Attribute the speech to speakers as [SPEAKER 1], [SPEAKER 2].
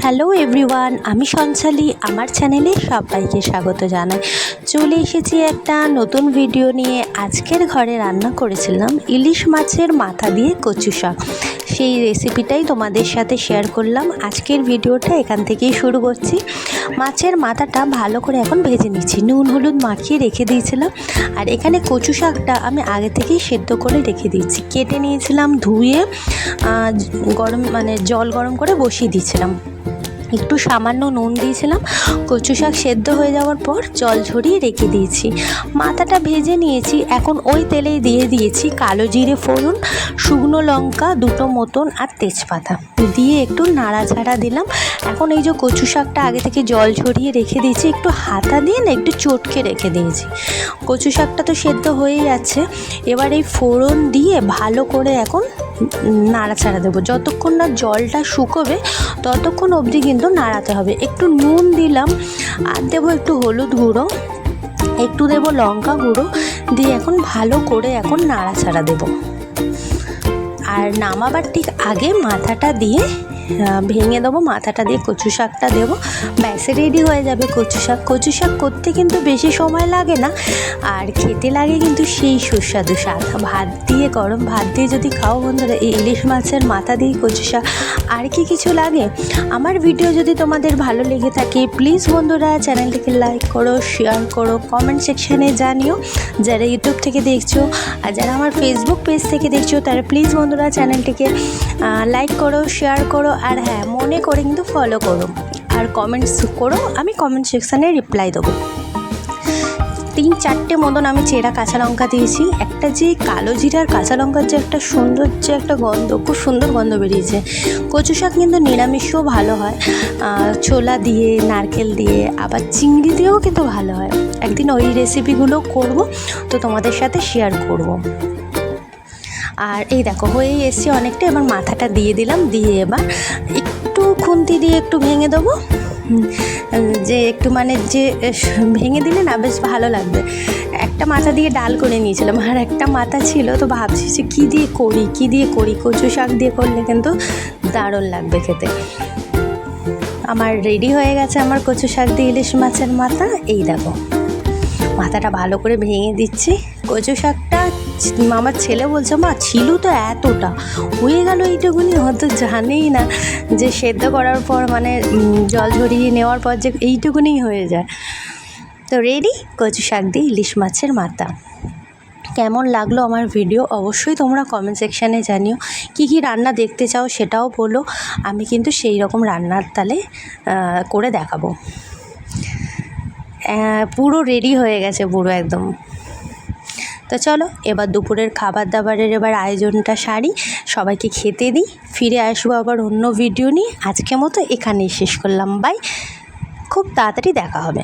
[SPEAKER 1] Hello everyone, আমি সঞ্চালি। আমার চ্যানেলে সবাইকে স্বাগত জানাই। চলে এসেছি একটা নতুন ভিডিও নিয়ে। আজকের ঘরে রান্না করেছিলাম ইলিশ মাছের মাথা দিয়ে কচু শাক। সেই রেসিপিটাই তোমাদের সাথে শেয়ার করলাম। আজকের ভিডিওটা এখান থেকেই শুরু করছি। মাছের মাথাটা ভালো করে এখন ভেজে নিচ্ছি, নুন হলুদ মাখিয়ে রেখে দিয়েছিলাম। আর এখানে কচু শাকটা আমি আগে থেকেই সেদ্ধ করে রেখে দিচ্ছি। কেটে নিয়েছিলাম, ধুয়ে জল গরম করে বসিয়ে দিয়েছিলাম। একটু সামান্য নুন দিয়েছিলাম। কচু শাক সেদ্ধ হয়ে যাওয়ার পর জল ঝরিয়ে রেখে দিয়েছি। মাথাটা ভেজে নিয়েছি। এখন ওই তেলেই দিয়ে দিয়েছি কালো জিরে ফোড়ন, শুকনো লঙ্কা দুটো মতন আর তেজপাতা দিয়ে একটু নাড়াচাড়া দিলাম। এখন এই যে কচু শাকটা আগে থেকে জল ঝরিয়ে রেখে দিয়েছি, একটু হাতা দিয়ে না একটু চটকে রেখে দিয়েছি। কচু শাকটা তো সেদ্ধ হয়ে যাচ্ছে। এবার এই ফোড়ন দিয়ে ভালো করে এখন নাড়াচাড়া দেবো। যতক্ষণ না জলটা শুকোবে ততক্ষণ অবধি কিন্তু নাড়াতে হবে। একটু নুন দিলাম, আর দেবো একটু হলুদ গুঁড়ো, একটু দেবো লঙ্কা গুঁড়ো দিয়ে এখন ভালো করে এখন নাড়াচাড়া দেবো। আর নামাবার ঠিক আগে মাথাটা দিয়ে ভেঙে দেবো, মাথাটা দিয়ে কচু শাকটা দেবো। ব্যাস রেডি হয়ে যাবে কচু শাক। কচু শাক করতে কিন্তু বেশি সময় লাগে না, আর খেতে লাগে কিন্তু সেই সুস্বাদু শাক। ভাত দিয়ে, গরম ভাত দিয়ে যদি খাও বন্ধুরা, এই ইলিশ মাছের মাথা দিয়ে কচু শাক, আর কি কিছু লাগে? আমার ভিডিও যদি তোমাদের ভালো লেগে থাকে প্লিজ বন্ধুরা চ্যানেলটিকে লাইক করো, শেয়ার করো, কমেন্ট সেকশানে জানিও। যারা ইউটিউব থেকে দেখছো আর যারা আমার ফেসবুক পেজ থেকে দেখছো তারা প্লিজ বন্ধুরা চ্যানেলটিকে লাইক করো, শেয়ার করো, আর হ্যাঁ মনে করে কিন্তু ফলো করো আর কমেন্টস করো। আমি কমেন্ট সেকশানে রিপ্লাই দেবো। 3-4টে মতন আমি চেরা কাঁচা লঙ্কা দিয়েছি। একটা যে কালো জিরার কাঁচা লঙ্কার যে একটা সুন্দর যে একটা গন্ধ, খুব সুন্দর গন্ধ বেরিয়েছে। কচু শাক কিন্তু নিরামিষও ভালো হয়, ছোলা দিয়ে, নারকেল দিয়ে, আবার চিংড়ি দিয়েও কিন্তু ভালো হয়। একদিন ওই রেসিপিগুলো করব, তো তোমাদের সাথে শেয়ার করব। আর এই দেখো হয়েই এসছে অনেকটা। এবার মাথাটা দিয়ে দিলাম, দিয়ে এবার একটু খুন্তি দিয়ে একটু ভেঙে দেবো। যে একটু যে ভেঙে দিলে না বেশ ভালো লাগবে। একটা মাথা দিয়ে ডাল করে নিয়েছিলাম, আর একটা মাথা ছিল, তো ভাবছি যে কী দিয়ে করি। কচু শাক দিয়ে করলে কিন্তু দারুণ লাগবে খেতে। আমার রেডি হয়ে গেছে আমার কচু শাক দিয়ে ইলিশ মাছের মাথা। এই দেখো মাথাটা ভালো করে ভেঙে দিচ্ছি। কচু শাকটা আমার ছেলে বলছে, মা ছিল তো এতটা, হয়ে গেল এইটুকুনি? হয়তো জানেই না যে সেদ্ধ করার পর জল ঝরিয়ে নেওয়ার পর যে এইটুকুনি হয়ে যায়। তো রেডি কচু শাক দিয়ে ইলিশ মাছের মাথা। কেমন লাগলো আমার ভিডিও অবশ্যই তোমরা কমেন্ট সেকশানে জানিও। কী কী রান্না দেখতে চাও সেটাও বলো, আমি কিন্তু সেই রকম রান্নার তালে করে দেখাবো। পুরো রেডি হয়ে গেছে, পুরো একদম। তো চলো এবার দুপুরের খাবার দাবারের এবার আয়োজনটা সারি, সবাইকে খেতে দিই। ফিরে আসবো আবার অন্য ভিডিও নিয়ে। আজকের মতো এখানেই শেষ করলাম। বাই, খুব তাড়াতাড়ি দেখা হবে।